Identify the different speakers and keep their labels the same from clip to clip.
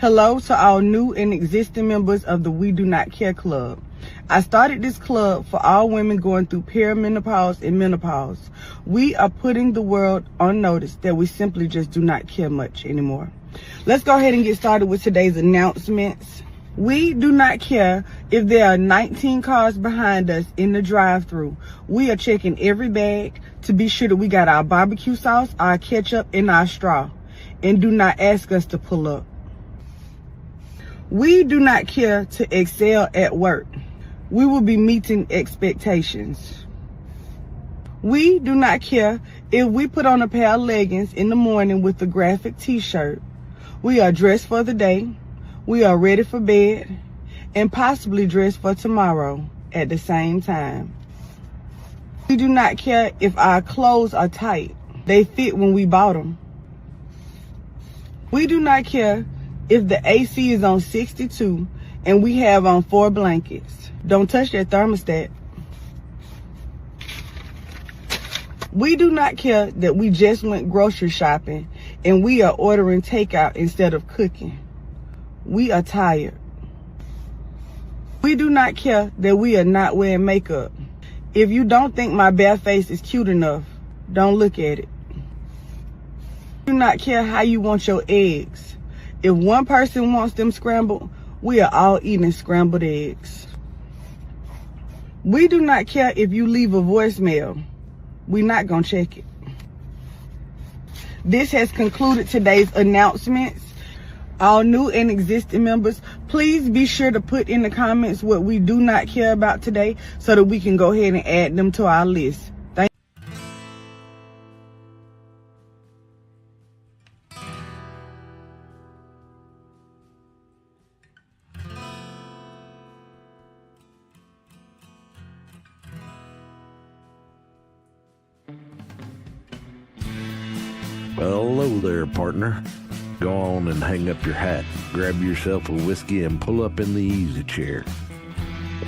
Speaker 1: Hello to all new and existing members of the We Do Not Care Club. I started this club for all women going through perimenopause and menopause. We are putting the world on notice that we simply just do not care much anymore. Let's go ahead and get started with today's announcements. We do not care if there are 19 cars behind us in the drive-thru. We are checking every bag to be sure that we got our barbecue sauce, our ketchup, and our straw. And do not ask us to pull up. We do not care to excel at work. We will be meeting expectations. We do not care if we put on a pair of leggings in the morning with a graphic t-shirt. We are dressed for the day. We are ready for bed and possibly dressed for tomorrow at the same time. We do not care if our clothes are tight. They fit when we bought them. We do not care if the AC is on 62 and we have on 4 blankets. Don't touch that thermostat. We do not care that we just went grocery shopping and we are ordering takeout instead of cooking. We are tired. We do not care that we are not wearing makeup. If you don't think my bare face is cute enough, don't look at it. We do not care how you want your eggs. If one person wants them scrambled, we are all eating scrambled eggs. We do not care if you leave a voicemail. We're not going to check it. This has concluded today's announcements. All new and existing members, please be sure to put in the comments what we do not care about today so that we can go ahead and add them to our list. Thank you.
Speaker 2: Well, hello there, partner. Go on and hang up your hat, grab yourself a whiskey, and pull up in the easy chair.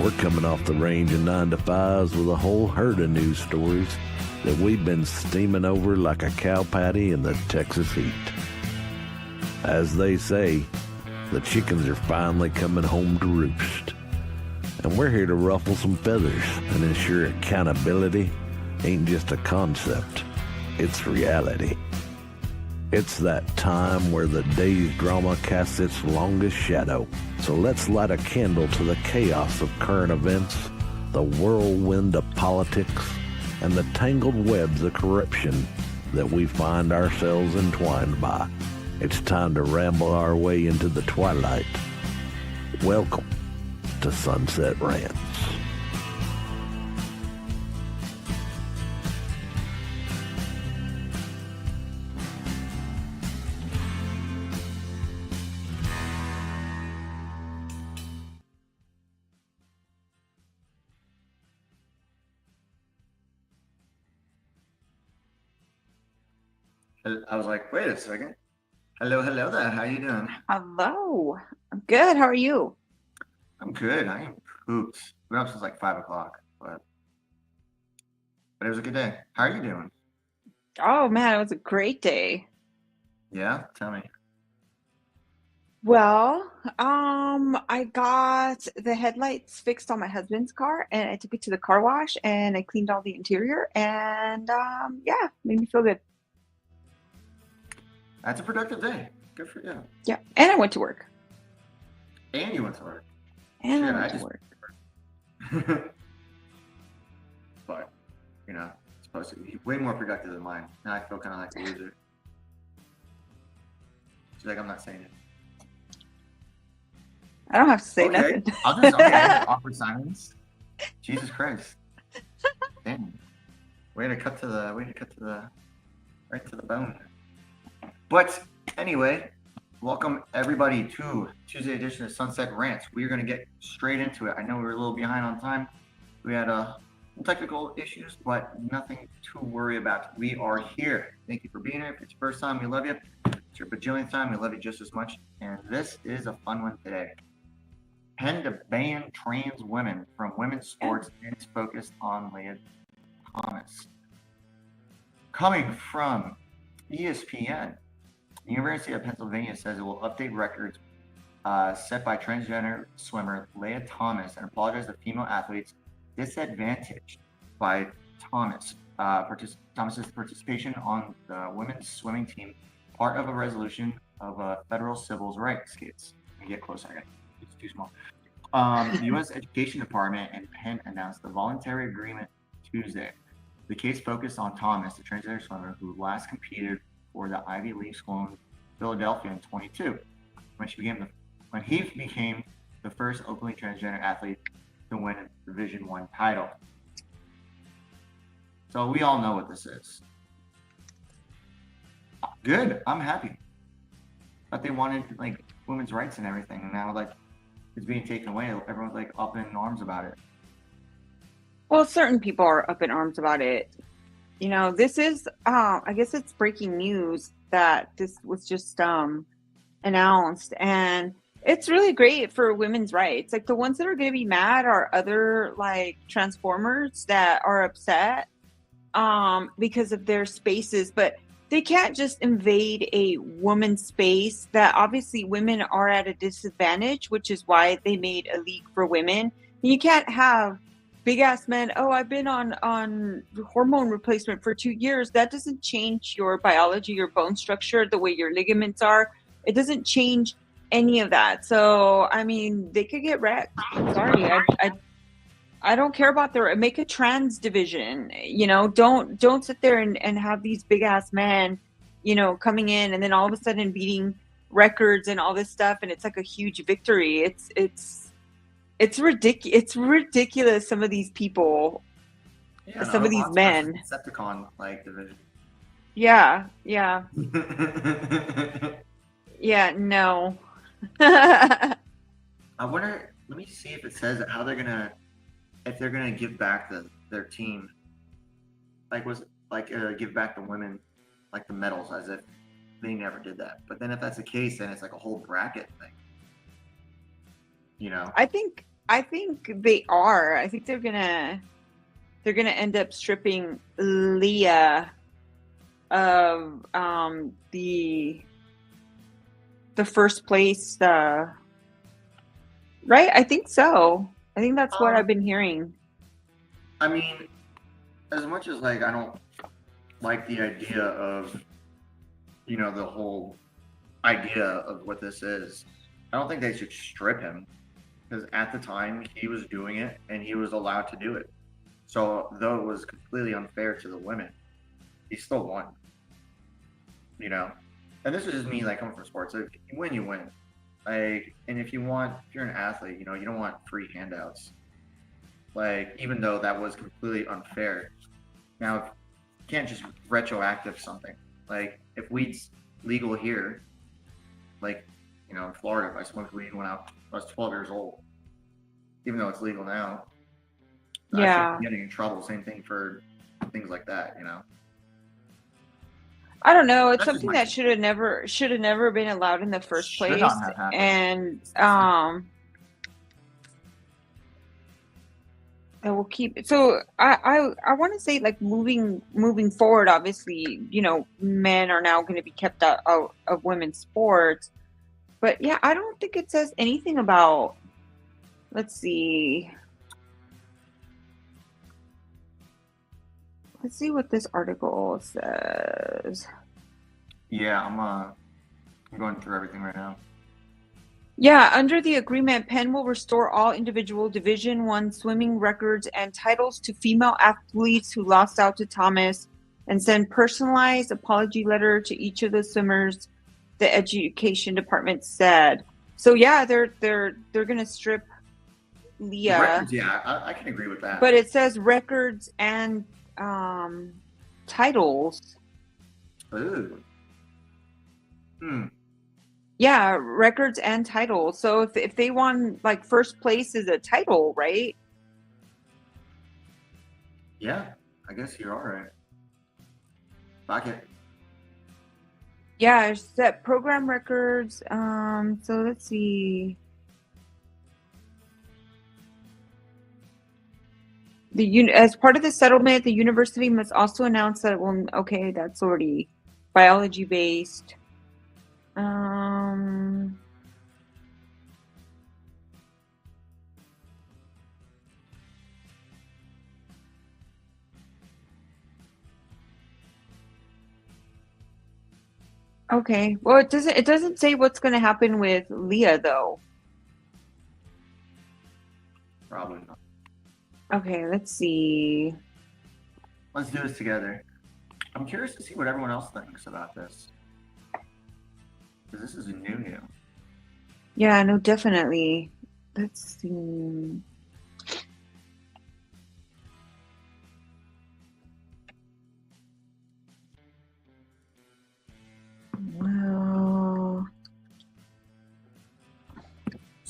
Speaker 2: We're coming off the range of 9 to 5s with a whole herd of news stories that we've been steaming over like a cow patty in the Texas heat. As they say, the chickens are finally coming home to roost. And we're here to ruffle some feathers and ensure accountability ain't just a concept, it's reality. It's that time where the day's drama casts its longest shadow. So let's light a candle to the chaos of current events, the whirlwind of politics, and the tangled webs of corruption that we find ourselves entwined by. It's time to ramble our way into the twilight. Welcome to Sunset Rants.
Speaker 3: I was like, wait a second. Hello there. How you doing?
Speaker 4: Hello. I'm good. How are you?
Speaker 3: I'm good. I am pooped. We're up since like 5 o'clock, but it was a good day. How are you doing?
Speaker 4: Oh man, it was a great day.
Speaker 3: Yeah? Tell me.
Speaker 4: Well, I got the headlights fixed on my husband's car and I took it to the car wash and I cleaned all the interior and yeah, made me feel good.
Speaker 3: That's a productive day. Good for you.
Speaker 4: Yeah. And I went to work.
Speaker 3: And you went to work.
Speaker 4: And
Speaker 3: Shit,
Speaker 4: I went to work.
Speaker 3: But, you know, it's supposed to be way more productive than mine. Now I feel kind of like a loser. She's like, I'm not saying it.
Speaker 4: I don't have to say
Speaker 3: Okay.
Speaker 4: nothing.
Speaker 3: I'll just, okay. Awkward silence. Jesus Christ. Damn. Way to cut to the right to the bone. But anyway, welcome everybody to Tuesday edition of Sunset Rants. We're going to get straight into it. I know we were a little behind on time. We had technical issues, but nothing to worry about. We are here. Thank you for being here. If it's your first time, we love you. If it's your bajillionth time, we love you just as much. And this is a fun one today. Pen to ban trans women from women's sports and is focused on Leah Thomas. Coming from ESPN, the University of Pennsylvania says it will update records set by transgender swimmer Leah Thomas and apologized to female athletes disadvantaged by Thomas's participation on the women's swimming team, part of a resolution of a federal civil rights case. Let me get closer again. It's too small. The U.S. Education Department and Penn announced the voluntary agreement Tuesday. The case focused on Thomas, the transgender swimmer who last competed for the Ivy League school in Philadelphia in 22, when he became the first openly transgender athlete to win a Division I title. So we all know what this is. Good, I'm happy. But they wanted like women's rights and everything, and now like it's being taken away. Everyone's like up in arms about it.
Speaker 4: Well, certain people are up in arms about it. You know, this is, I guess it's breaking news that this was just announced, and it's really great for women's rights. Like the ones that are going to be mad are other like transformers that are upset because of their spaces, but they can't just invade a woman's space that obviously women are at a disadvantage, which is why they made a league for women. You can't have big ass men. Oh, I've been on hormone replacement for 2 years. That doesn't change your biology, your bone structure, the way your ligaments are. It doesn't change any of that. So, I mean, they could get wrecked. I'm sorry. I don't care about their, make a trans division, you know, don't sit there and have these big ass men, you know, coming in and then all of a sudden beating records and all this stuff. And it's like a huge victory. It's ridiculous. It's ridiculous. Some of these people,
Speaker 3: Yeah,
Speaker 4: some of these men.
Speaker 3: Decepticon like division.
Speaker 4: Yeah. Yeah. No.
Speaker 3: I wonder. Let me see if it says how they're gonna give back their team. Like give back the women like the medals as if they never did that. But then if that's the case, then it's like a whole bracket thing. You know. I think
Speaker 4: they are. I think they're gonna end up stripping Leah of the first place. Right? I think so. I think that's what I've been hearing.
Speaker 3: I mean, as much as like I don't like the idea of, you know, the whole idea of what this is, I don't think they should strip him. Because at the time he was doing it and he was allowed to do it. So though it was completely unfair to the women, he still won. You know? And this is just me like coming from sports. If you win, you win. Like, and if you're an athlete, you know, you don't want free handouts. Like, even though that was completely unfair. Now, you can't just retroactive something. Like, if weed's legal here, like, you know, in Florida, if I smoked weed when I was 12 years old, even though it's legal now, I should be getting in trouble. Same thing for things like that, you know.
Speaker 4: I don't know. It's something that should have never been allowed in the first place. And we'll keep it. So I want to say like moving forward, obviously, you know, men are now going to be kept out of women's sports. But yeah, I don't think it says anything about, let's see. Let's see what this article says.
Speaker 3: Yeah, I'm going through everything right now.
Speaker 4: Yeah, under the agreement, Penn will restore all individual Division I swimming records and titles to female athletes who lost out to Thomas, and send personalized apology letter to each of the swimmers, the education department said. So yeah, they're gonna strip Leah.
Speaker 3: Records, yeah, I can agree with that.
Speaker 4: But it says records and titles.
Speaker 3: Ooh.
Speaker 4: Yeah, records and titles. So if they won like first place is a title, right?
Speaker 3: Yeah, I guess you're all right. Fuck it.
Speaker 4: Yeah, set program records. So let's see. As part of the settlement, the university must also announce that that's already biology based. Okay. Well, it doesn't say what's going to happen with Leah though.
Speaker 3: Probably not.
Speaker 4: Okay, let's see.
Speaker 3: Let's do this together. I'm curious to see what everyone else thinks about this. Because this is new.
Speaker 4: Yeah, no, definitely. Let's see. Well,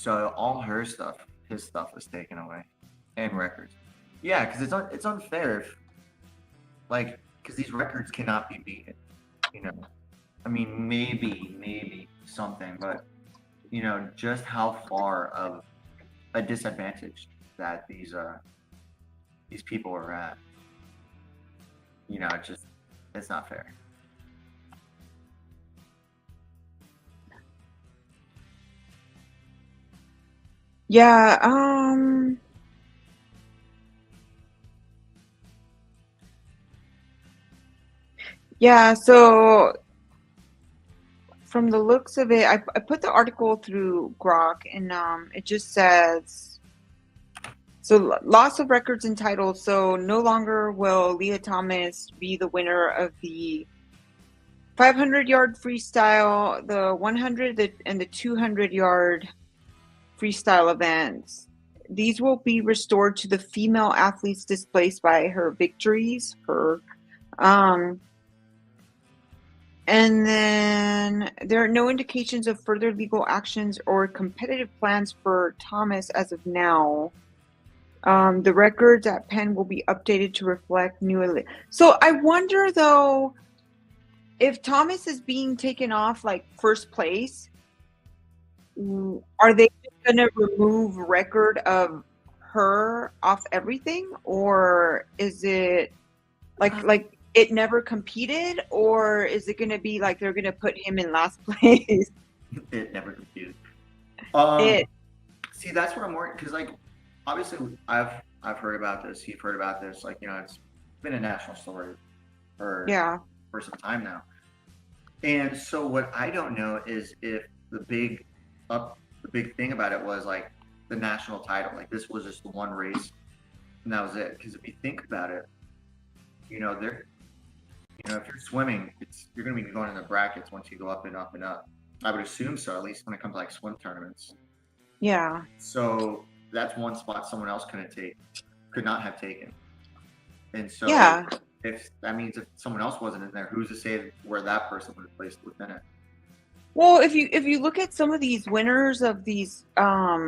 Speaker 3: So all her stuff, his stuff was taken away, and records. Yeah, because it's unfair if, like, because these records cannot be beaten. You know, I mean, maybe something, but just how far of a disadvantage that these people are at. It's not fair.
Speaker 4: yeah, yeah, so from the looks of it, I put the article through Grok, and it just says, so loss of records and titles. So no longer will Leah Thomas be the winner of the 500-yard freestyle, the 100 and the 200-yard freestyle events. These will be restored to the female athletes displaced by her victories. And then there are no indications of further legal actions or competitive plans for Thomas as of now. The records at Penn will be updated to reflect new. So I wonder though, if Thomas is being taken off like first place, are they going to remove record of her off everything, or is it like it never competed, or is it going to be like they're going to put him in last place?
Speaker 3: It never competed.
Speaker 4: It
Speaker 3: See, that's what I'm worried, because like obviously I've heard about this. You've heard about this. Like it's been a national story for some time now. And so what I don't know is if the big thing about it was like the national title. Like this was just the one race, and that was it. Because if you think about it, if you're swimming, you're going to be going in the brackets once you go up and up and up. I would assume so, at least when it comes to like swim tournaments.
Speaker 4: Yeah.
Speaker 3: So that's one spot someone else could not have taken. And so if that means if someone else wasn't in there, who's to say where that person would have placed within it?
Speaker 4: Well, if you look at some of these winners of these of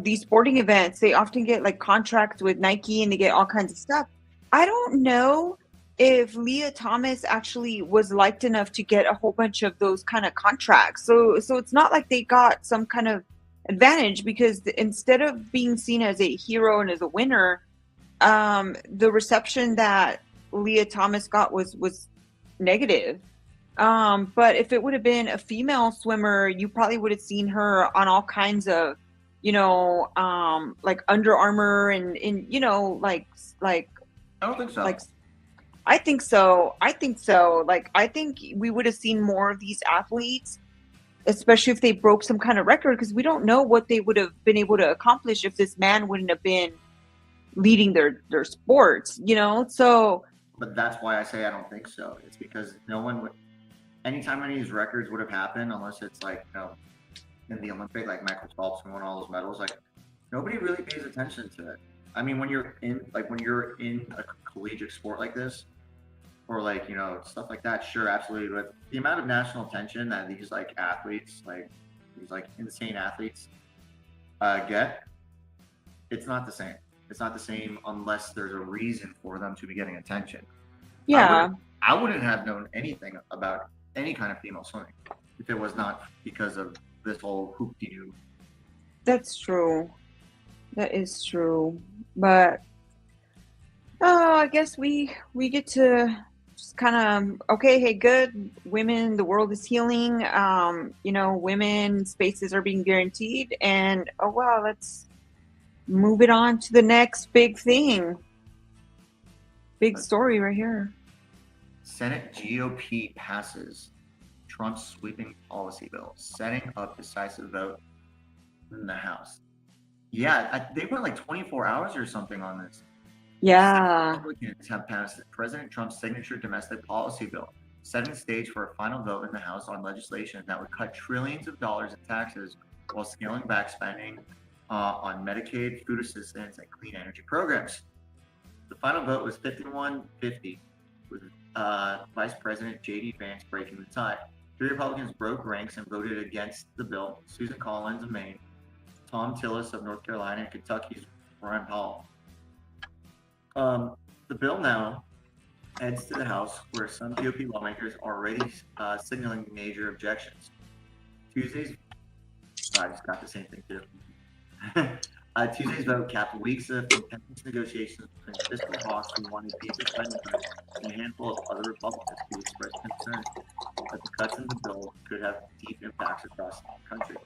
Speaker 4: these sporting events, they often get like contracts with Nike and they get all kinds of stuff. I don't know if Leah Thomas actually was liked enough to get a whole bunch of those kind of contracts. So it's not like they got some kind of advantage, because instead of being seen as a hero and as a winner, the reception that Leah Thomas got was negative. But if it would have been a female swimmer, you probably would have seen her on all kinds of, like Under Armour and like
Speaker 3: I don't think so.
Speaker 4: Like, I think so. Like, I think we would have seen more of these athletes, especially if they broke some kind of record, because we don't know what they would have been able to accomplish if this man wouldn't have been leading their sports, So.
Speaker 3: But that's why I say I don't think so. It's because no one would. Anytime any of these records would have happened, unless it's like in the Olympic, like Michael Phelps won all those medals, like nobody really pays attention to it. I mean, when you're in a collegiate sport like this, or like stuff like that, sure, absolutely. But the amount of national attention that these like athletes, like these like insane athletes, get, it's not the same. It's not the same unless there's a reason for them to be getting attention.
Speaker 4: Yeah,
Speaker 3: I wouldn't have known anything about any kind of female swimming if it was not because of this whole hoop-de-doo.
Speaker 4: that's true. That is true. But I guess we get to just kind of, okay, hey, good, women, the world is healing. Women spaces are being guaranteed, and oh wow, let's move it on to the next big thing. Big story right here.
Speaker 3: Senate GOP passes Trump's sweeping policy bill, setting up decisive vote in the House. Yeah, they went like 24 hours or something on this.
Speaker 4: Yeah.
Speaker 3: Republicans have passed President Trump's signature domestic policy bill, setting the stage for a final vote in the House on legislation that would cut trillions of dollars in taxes while scaling back spending on Medicaid, food assistance, and clean energy programs. The final vote was 51-50, with Vice President J.D. Vance breaking the tie. 3 Republicans broke ranks and voted against the bill: Susan Collins of Maine, Tom Tillis of North Carolina, and Kentucky's Ron Paul. The bill now heads to the House, where some GOP lawmakers are already signaling major objections. I just got the same thing too. Tuesday's vote capped weeks of contentious negotiations between fiscal hawks who wanted deeper spending cuts and a handful of other Republicans who expressed concern that the cuts in the bill could have deep impacts across the country.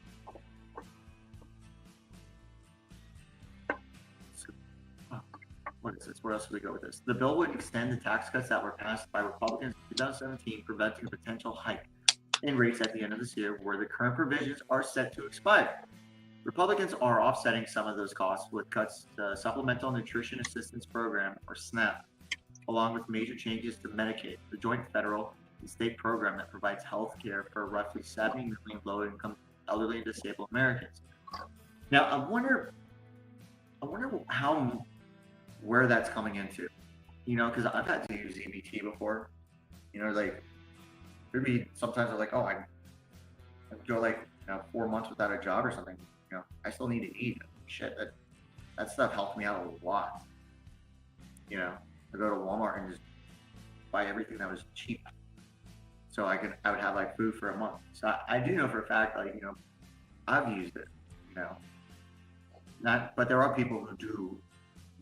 Speaker 3: What is this? Where else do we go with this? The bill would extend the tax cuts that were passed by Republicans in 2017, preventing a potential hike in rates at the end of this year, where the current provisions are set to expire. Republicans are offsetting some of those costs with cuts to Supplemental Nutrition Assistance Program, or SNAP, along with major changes to Medicaid, the joint federal and state program that provides health care for roughly 70 million low-income elderly and disabled Americans. Now, I wonder where that's coming into, because I've had to use EBT before, like maybe sometimes I'm like, oh, I go like 4 months without a job or something, I still need to eat. Shit, that stuff helped me out a lot. I go to Walmart and just buy everything that was cheap, so I would have like food for a month. So I do know for a fact, like I've used it, but there are people who do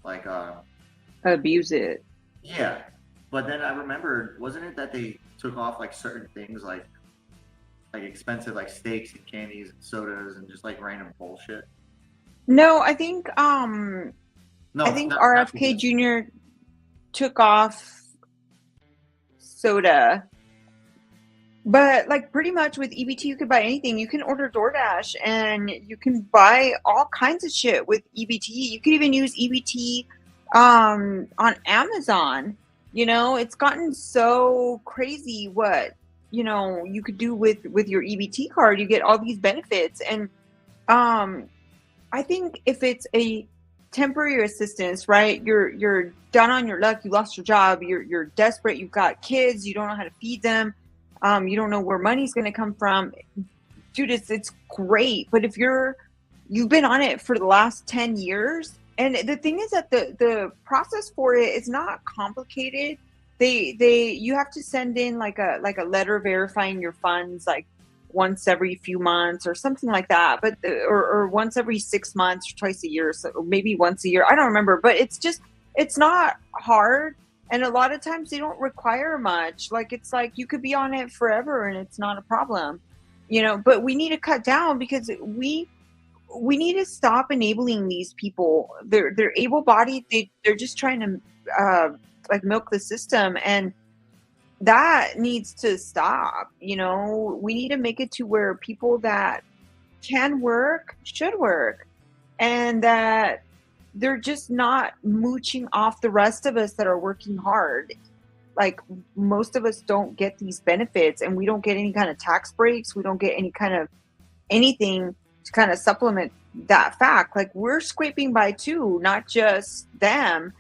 Speaker 3: like
Speaker 4: abuse it.
Speaker 3: Yeah, but then I remembered, wasn't it that they took off like certain things like expensive like steaks and candies and sodas and just like random bullshit?
Speaker 4: No, I think RFK Jr. took off soda, but like pretty much with EBT you could buy anything. You can order DoorDash and you can buy all kinds of shit with EBT. You could even use EBT on Amazon. It's gotten so crazy what you could do with your EBT card. You get all these benefits, and I think if it's a temporary assistance, right? You're down on your luck. You lost your job. You're desperate. You've got kids. You don't know how to feed them. You don't know where money's going to come from. Dude, it's great. But if you've been on it for the last 10 years, and the thing is that the process for it is not complicated. You have to send in like a letter verifying your funds like once every few months or something like that, but or once every 6 months or twice a year, so maybe once a year. I don't remember, but it's not hard, and a lot of times they don't require much. Like it's like you could be on it forever and it's not a problem, But we need to cut down because we need to stop enabling these people. They're able-bodied. They're just trying to like milk the system, and that needs to stop. We need to make it to where people that can work should work, and that they're just not mooching off the rest of us that are working hard. Like most of us don't get these benefits, and we don't get any kind of tax breaks. We don't get any kind of anything to kind of supplement that fact. Like we're scraping by too, not just them,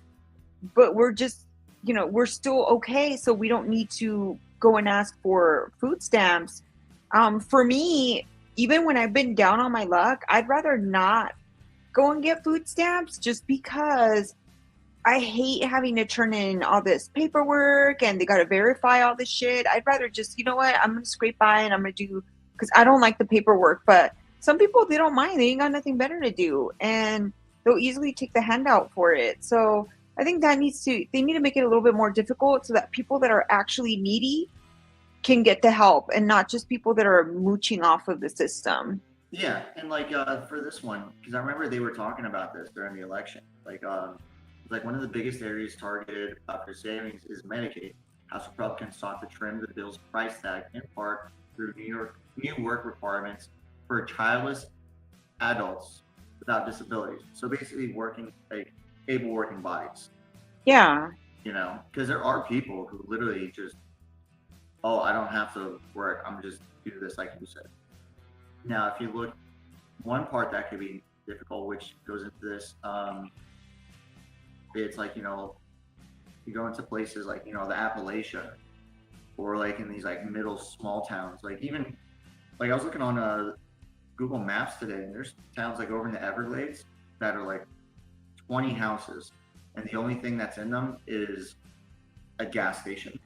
Speaker 4: but we're just we're still okay, so we don't need to go and ask for food stamps. For me, even when I've been down on my luck, I'd rather not go and get food stamps, just because I hate having to turn in all this paperwork and they got to verify all this shit. I'd rather just, I'm going to scrape by and I'm going to do, because I don't like the paperwork. But some people, they don't mind. They ain't got nothing better to do, and they'll easily take the handout for it. So I think they need to make it a little bit more difficult so that people that are actually needy can get the help, and not just people that are mooching off of the system.
Speaker 3: Yeah, and like for this one, because I remember they were talking about this during the election. Like one of the biggest areas targeted for savings is Medicaid, House Republicans sought to trim the bill's price tag in part through new work requirements for childless adults without disabilities. So basically, working like able working bodies.
Speaker 4: Yeah.
Speaker 3: You know, because there are people who literally just, oh, I don't have to work. I'm just do this, like you said. Now, if you look, one part that could be difficult, which goes into this, it's like, you know, you go into places like, you know, the Appalachia, or like in these like middle small towns, like even, like I was looking on Google Maps today, and there's towns like over in the Everglades that are like 20 houses, and the only thing that's in them is a gas station,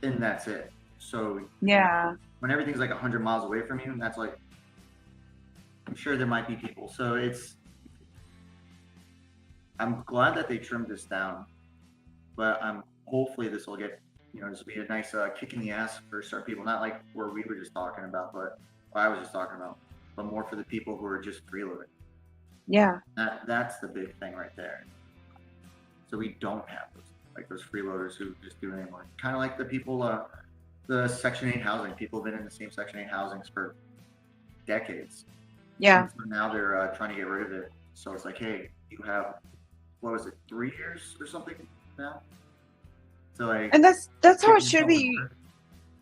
Speaker 3: and that's it. So
Speaker 4: Yeah.
Speaker 3: when everything's like 100 miles away from you, that's like, I'm sure there might be people. So I'm glad that they trimmed this down, but hopefully this will get, you know, this will be a nice kick in the ass for certain people. Not like where we were just talking about, but what I was just talking about, but more for the people who are just freeloading.
Speaker 4: Yeah.
Speaker 3: That's the big thing right there. So we don't have those freeloaders who just do it anymore. Kind of like the people, the Section 8 housing. People have been in the same Section 8 housings for decades.
Speaker 4: Yeah.
Speaker 3: And so now they're trying to get rid of it. So it's like, hey, you have, what was it, 3 years or something now? So like,
Speaker 4: And that's how it should be.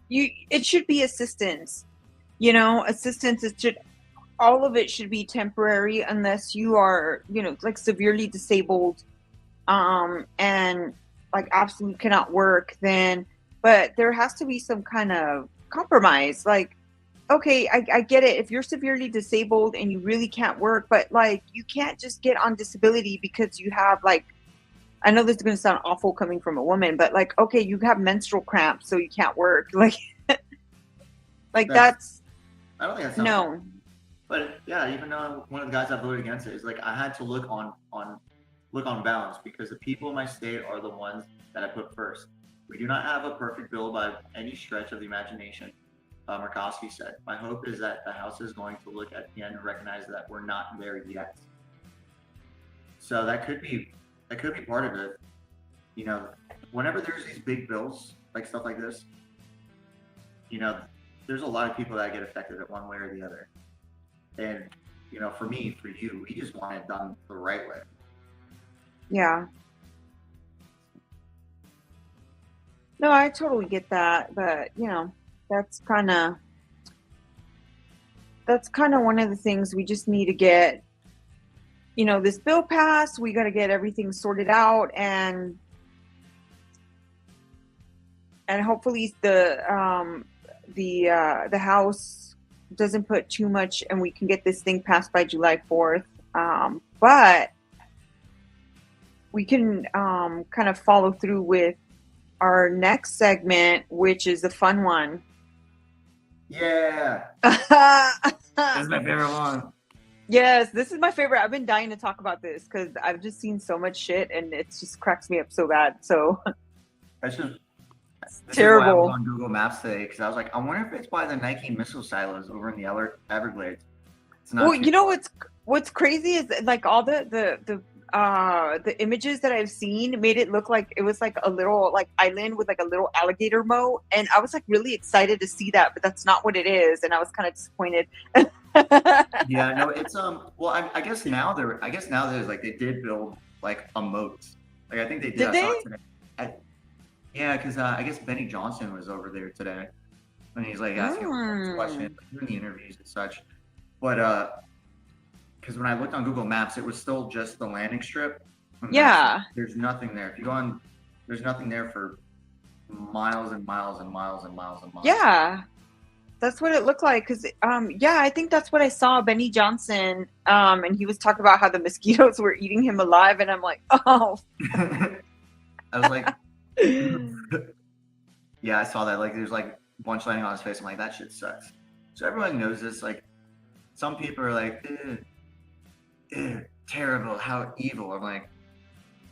Speaker 4: It should be assistance. You know, assistance. All of it should be temporary unless you are, you know, like severely disabled, and like absolutely cannot work. Then, but there has to be some kind of compromise. Like, okay, I get it. If you're severely disabled and you really can't work, but like you can't just get on disability because you have like, I know this is going to sound awful coming from a woman, but like, okay, you have menstrual cramps, so you can't work. Like, that's
Speaker 3: I don't think that's
Speaker 4: no.
Speaker 3: But yeah, even though one of the guys that voted against it is like, I had to look on balance, because the people in my state are the ones that I put first. We do not have a perfect bill by any stretch of the imagination. Murkowski said, my hope is that the House is going to look at the end and recognize that we're not there yet. So that could be part of it. You know, whenever there's these big bills, like stuff like this, you know, there's a lot of people that get affected at one way or the other. And, you know, for me, for you, we just want it done the right way.
Speaker 4: Yeah. No, I totally get that, but you know, that's kind of one of the things we just need to get, you know, this bill passed. We got to get everything sorted out, and hopefully the House doesn't put too much, and we can get this thing passed by July 4th. But we can kind of follow through with our next segment, which is the fun one.
Speaker 3: Yeah. This is my favorite one.
Speaker 4: Yes, this is my favorite. I've been dying to talk about this because I've just seen so much shit, and it just cracks me up so bad. So
Speaker 3: This
Speaker 4: terrible.
Speaker 3: Is why I was on Google Maps today, because I was like, I wonder if it's by the Nike missile silos over in the Everglades. It's not.
Speaker 4: Well, you know what's crazy is like all the images that I've seen made it look like it was like a little like island with like a little alligator moat, and I was like really excited to see that, but that's not what it is, and I was kind of disappointed.
Speaker 3: Yeah, no, it's well, I guess now there's like, they did build like a moat. Like I think they did.
Speaker 4: Did
Speaker 3: I
Speaker 4: they?
Speaker 3: saw it today. Yeah, because I guess Benny Johnson was over there today, and he's like asking questions, like, doing the interviews and such. But because when I looked on Google Maps, it was still just the landing strip.
Speaker 4: Yeah.
Speaker 3: There's nothing there. If you go on, there's nothing there for miles and miles and miles and miles and miles.
Speaker 4: Yeah. That's what it looked like. Cause yeah, I think that's what I saw. Benny Johnson. And he was talking about how the mosquitoes were eating him alive. And I'm like, oh.
Speaker 3: I was like, yeah, I saw that. Like there's like a bunch landing on his face. I'm like, that shit sucks. So everyone knows this. Like some people are like, ew, terrible, how evil. I'm like,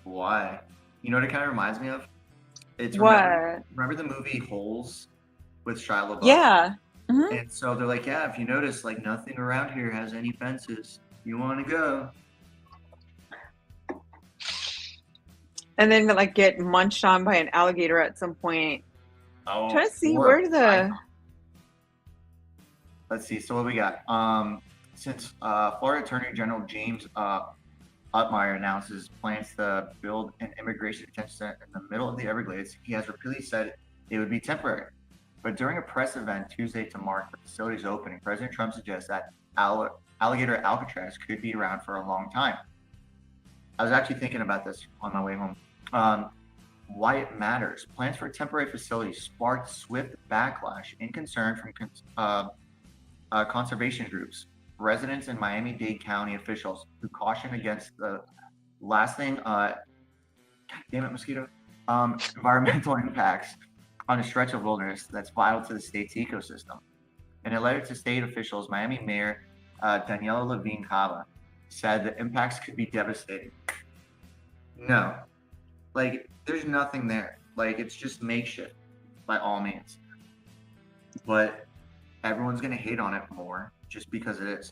Speaker 3: why? You know what it kind of reminds me of? It's
Speaker 4: what?
Speaker 3: Remember the movie Holes with Shia LaBeouf?
Speaker 4: Yeah. Mm-hmm.
Speaker 3: And so they're like, yeah, if you notice, like nothing around here has any fences. You want to go?
Speaker 4: and then like get munched on by an alligator at some point.
Speaker 3: Oh,
Speaker 4: Trying to see
Speaker 3: or
Speaker 4: where the
Speaker 3: python. Let's see. So what we got? Since Florida Attorney General James Otmeyer announces plans to build an immigration detention center in the middle of the Everglades, he has repeatedly said it would be temporary. But during a press event Tuesday to mark the facility's opening, President Trump suggests that alligator Alcatraz could be around for a long time. I was actually thinking about this on my way home. Why it matters. Plans for a temporary facility sparked swift backlash and concern from conservation groups, residents, and Miami-Dade County officials who caution against the lasting, God damn it, mosquito, environmental impacts on a stretch of wilderness that's vital to the state's ecosystem. In a letter to state officials, Miami Mayor Daniela Levine Cava said the impacts could be devastating. No, like there's nothing there. Like it's just makeshift by all means. But everyone's gonna hate on it more just because it is.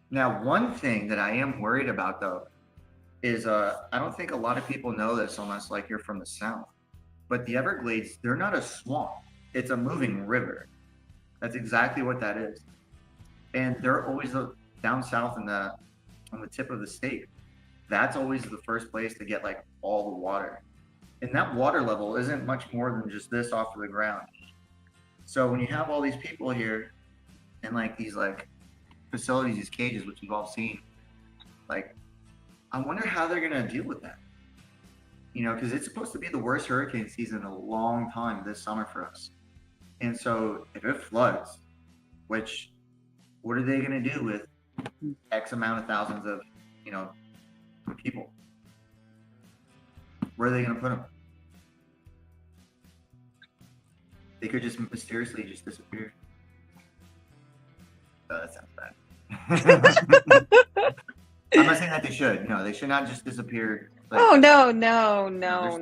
Speaker 3: Now, one thing that I am worried about though is I don't think a lot of people know this unless like you're from the South. But the Everglades, they're not a swamp. It's a moving river. That's exactly what that is. And they're always down south on the tip of the state. That's always the first place to get like all the water. And that water level isn't much more than just this off of the ground. So when you have all these people here and like these like facilities, these cages, which you've all seen, like I wonder how they're gonna deal with that. You know, because it's supposed to be the worst hurricane season in a long time this summer for us. And so if it floods, which what are they going to do with X amount of thousands of, you know, people? Where are they going to put them? They could just mysteriously just disappear. Oh, that sounds bad. I'm not saying that they should. No, they should not just disappear. Like,
Speaker 4: oh no, never.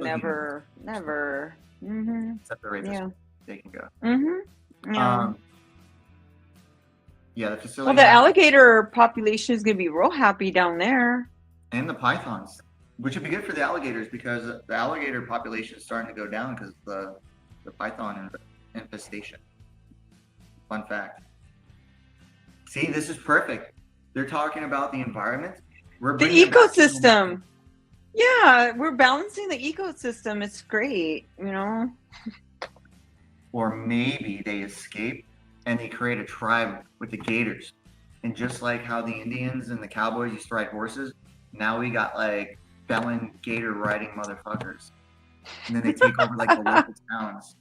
Speaker 4: Mm-hmm.
Speaker 3: Except the rapist,
Speaker 4: Yeah.
Speaker 3: they can go.
Speaker 4: Mm-hmm. Yeah.
Speaker 3: Yeah, the facility.
Speaker 4: Well, the alligator population is going to be real happy down there.
Speaker 3: And the pythons, which would be good for the alligators because the alligator population is starting to go down because of the python infestation. Fun fact. See, this is perfect. They're talking about the environment. We're
Speaker 4: The
Speaker 3: bringing it back to
Speaker 4: ecosystem. Yeah, we're balancing the ecosystem. It's great, you know.
Speaker 3: Or maybe they escape and they create a tribe with the gators. And just like how the Indians and the cowboys used to ride horses, now we got like felon gator riding motherfuckers. And then they take over like the local towns.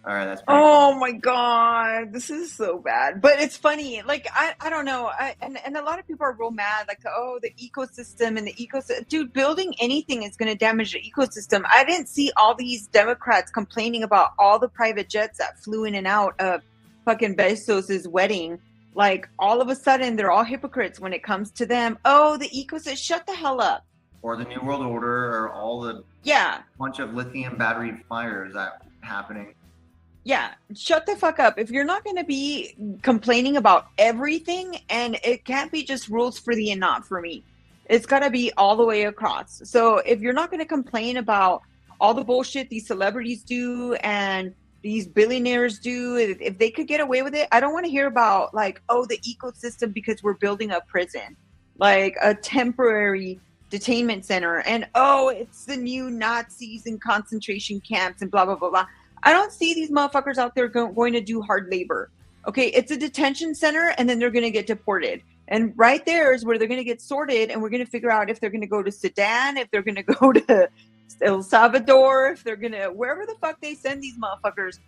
Speaker 3: All right, that's pretty
Speaker 4: Oh
Speaker 3: cool.
Speaker 4: my God, this is so bad. But it's funny. Like, I don't know. And a lot of people are real mad. Like, oh, the ecosystem and the ecosystem. Dude, building anything is going to damage the ecosystem. I didn't see all these Democrats complaining about all the private jets that flew in and out of fucking Bezos's wedding. Like, all of a sudden, they're all hypocrites when it comes to them. Oh, the ecosystem. Shut the hell up.
Speaker 3: Or the New World Order, or all the bunch of lithium battery fires that happening.
Speaker 4: Yeah, shut the fuck up. If you're not going to be complaining about everything, and it can't be just rules for thee and not for me. It's got to be all the way across. So if you're not going to complain about all the bullshit these celebrities do and these billionaires do, if they could get away with it, I don't want to hear about like, oh, the ecosystem because we're building a prison, like a temporary detainment center, and oh, it's the new Nazis and concentration camps and blah, blah, blah, blah. I don't see these motherfuckers out there going to do hard labor. Okay, it's a detention center, and then they're going to get deported. And right there is where they're going to get sorted, and we're going to figure out if they're going to go to Sudan, if they're going to go to El Salvador, if they're going to, wherever the fuck they send these motherfuckers,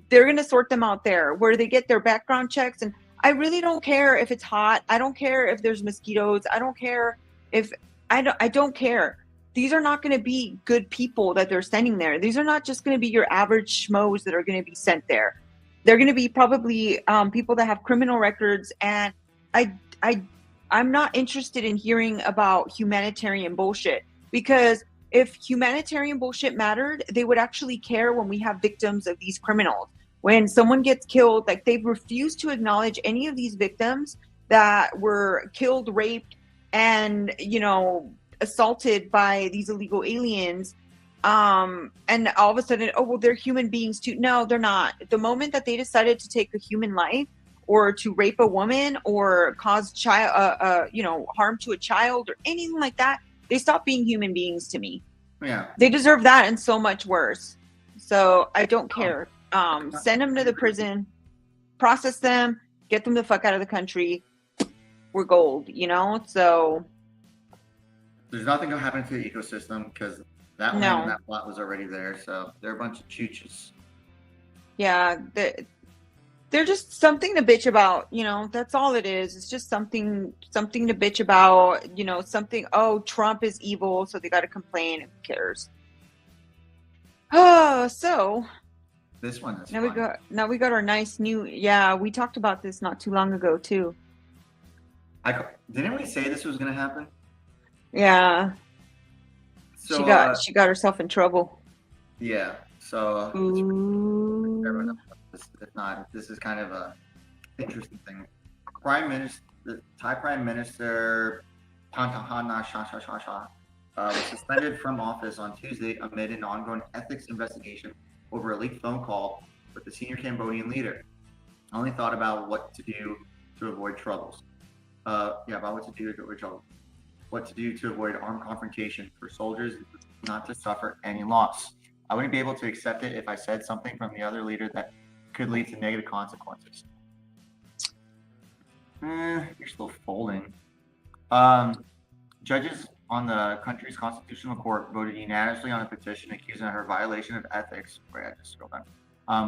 Speaker 4: they're going to sort them out there, where they get their background checks. And I really don't care if it's hot. I don't care if there's mosquitoes. I don't care if, I don't care. These are not going to be good people that they're sending there. These are not just going to be your average schmoes that are going to be sent there. They're going to be probably people that have criminal records. And I'm not interested in hearing about humanitarian bullshit, because if humanitarian bullshit mattered, they would actually care when we have victims of these criminals. When someone gets killed, like they've refused to acknowledge any of these victims that were killed, raped, and, you know, assaulted by these illegal aliens, and all of a sudden, oh well, they're human beings too. No, they're not. The moment that they decided to take a human life, or to rape a woman, or cause harm to a child, or anything like that, they stop being human beings to me.
Speaker 3: Yeah.
Speaker 4: They deserve that and so much worse. So I don't care. Send them to the prison, process them, get them the fuck out of the country. We're gold, So
Speaker 3: there's nothing gonna happen to the ecosystem because that land and that plot was already there. So they're a bunch of chooches.
Speaker 4: Yeah, they're just something to bitch about. That's all it is. It's just something to bitch about. Something. Oh, Trump is evil, so they got to complain. Who cares? Oh, so
Speaker 3: this one is
Speaker 4: now we got our nice new. Yeah, we talked about this not too long ago too.
Speaker 3: Didn't we say this was gonna happen?
Speaker 4: Yeah.
Speaker 3: So
Speaker 4: she got herself in trouble.
Speaker 3: Yeah. So if not, this is kind of a interesting thing. The Thai Prime Minister Pantahana Shasha was suspended from office on Tuesday amid an ongoing ethics investigation over a leaked phone call with the senior Cambodian leader. Only thought about what to do to avoid troubles. About what to do to avoid trouble. What to do to avoid armed confrontation for soldiers not to suffer any loss. I wouldn't be able to accept it if I said something from the other leader that could lead to negative consequences. You're still folding. Judges on the country's constitutional court voted unanimously on a petition accusing her violation of ethics. Wait, I just scrolled down.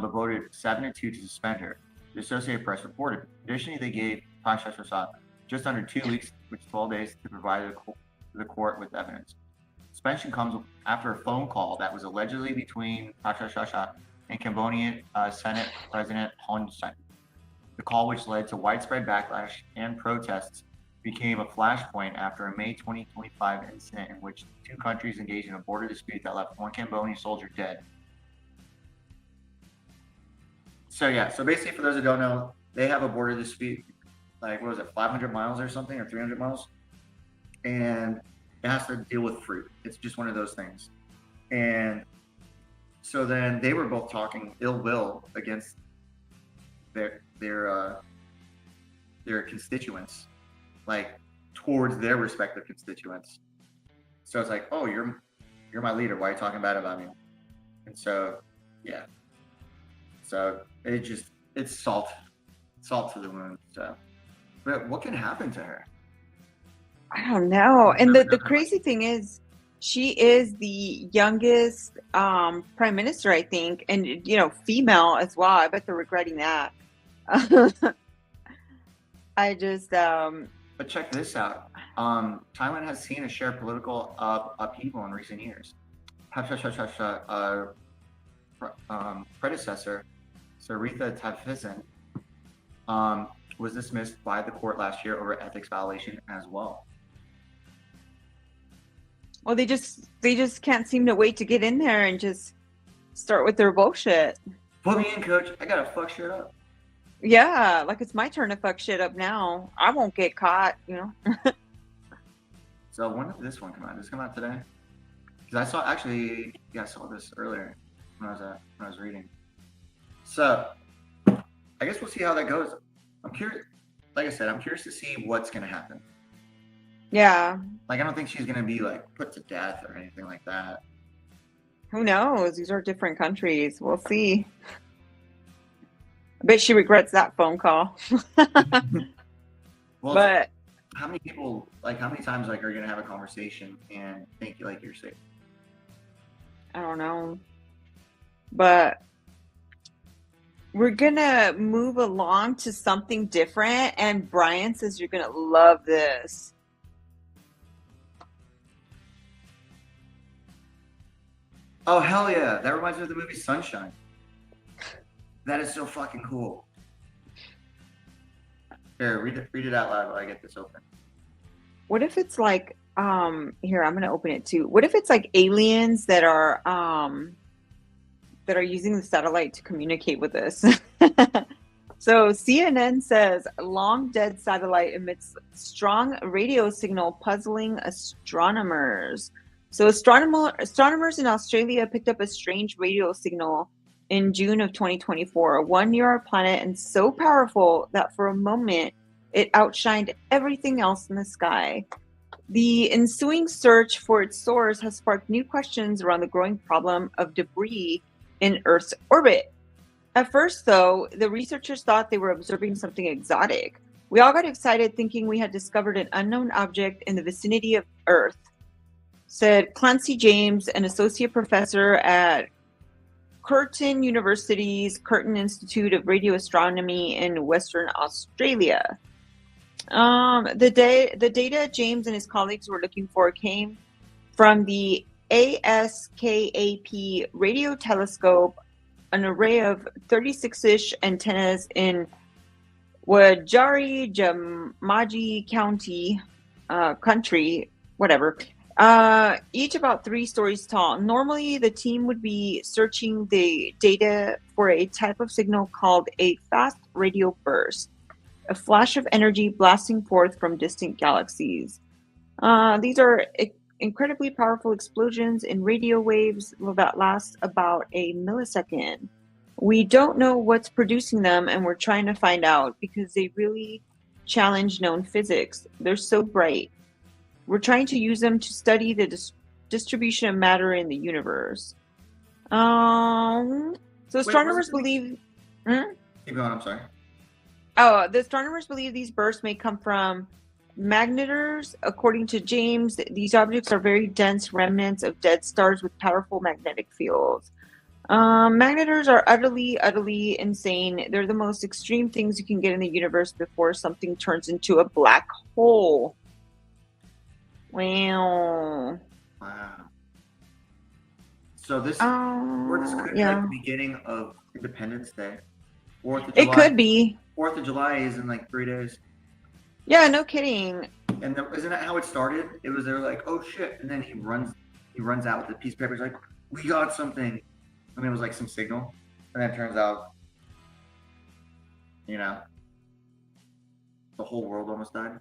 Speaker 3: But voted 7-2 to suspend her. The Associated Press reported. Additionally, they gave Pasha Shasha just under 2 weeks, which is 12 days, to provide the court with evidence. Suspension comes after a phone call that was allegedly between Pasha Shasha and Cambodian Senate President Hun Sen. The call, which led to widespread backlash and protests, became a flashpoint after a May 2025 incident in which two countries engaged in a border dispute that left one Cambodian soldier dead. So basically, for those who don't know, they have a border dispute, like, what was it, 500 miles or something, or 300 miles? And it has to deal with fruit. It's just one of those things. And so then they were both talking ill will against their constituents, like towards their respective constituents. So it's like, oh, you're my leader. Why are you talking bad about me? And so, yeah. So it's salt to the wound. So, but what can happen to her?
Speaker 4: I don't know. And the crazy thing is, she is the youngest prime minister, I think, and female as well. I bet they're regretting that. I just.
Speaker 3: But check this out. Thailand has seen a share of political upheaval in recent years. Predecessor, Saritha Thavisin, was dismissed by the court last year over ethics violation as well.
Speaker 4: Well, they just can't seem to wait to get in there and just start with their bullshit.
Speaker 3: Put me in, coach. I gotta fuck shit up.
Speaker 4: Yeah, like it's my turn to fuck shit up now. I won't get caught,
Speaker 3: So when did this one come out? Did this come out today? Because I saw this earlier when I was reading. So I guess we'll see how that goes. I'm curious. Like I said, I'm curious to see what's gonna happen.
Speaker 4: Yeah.
Speaker 3: Like, I don't think she's gonna be like put to death or anything like that.
Speaker 4: Who knows? These are different countries. We'll see. I bet she regrets that phone call.
Speaker 3: Well,
Speaker 4: but
Speaker 3: how many times are you gonna have a conversation and think like you're safe?
Speaker 4: I don't know. But we're gonna move along to something different, and Brian says you're gonna love this.
Speaker 3: Oh, hell yeah. That reminds me of the movie Sunshine. That is so fucking cool. Here, read it out loud while I get this open.
Speaker 4: What if it's like, here, I'm going to open it too. What if it's like aliens that are using the satellite to communicate with us? So CNN says long dead satellite emits strong radio signal puzzling astronomers. So astronomers in Australia picked up a strange radio signal in June of 2024, one near our planet and so powerful that for a moment it outshined everything else in the sky. The ensuing search for its source has sparked new questions around the growing problem of debris in Earth's orbit. At first, though, the researchers thought they were observing something exotic. We all got excited thinking we had discovered an unknown object in the vicinity of Earth, said Clancy James, an associate professor at Curtin University's Curtin Institute of Radio Astronomy in Western Australia. The data James and his colleagues were looking for came from the ASKAP radio telescope, an array of 36-ish antennas in Wajari Jamaji County, each about 3 stories tall. Normally, the team would be searching the data for a type of signal called a fast radio burst, a flash of energy blasting forth from distant galaxies. These are incredibly powerful explosions in radio waves that last about a millisecond. We don't know what's producing them, and we're trying to find out because they really challenge known physics. They're so bright. We're trying to use them to study the distribution of matter in the universe. So astronomers believe...
Speaker 3: Keep going, I'm sorry.
Speaker 4: The astronomers believe these bursts may come from magnetars. According to James, these objects are very dense remnants of dead stars with powerful magnetic fields. Magnetars are utterly insane. They're the most extreme things you can get in the universe before something turns into a black hole. Wow.
Speaker 3: So this could be like the beginning of Independence Day. 4th of July.
Speaker 4: It could be.
Speaker 3: 4th of July is in like 3 days.
Speaker 4: Yeah, no kidding.
Speaker 3: And isn't that how it started? It was, they were like, oh shit, and then he runs out with a piece of paper. He's like, we got something. And it was like some signal, and then it turns out, the whole world almost died.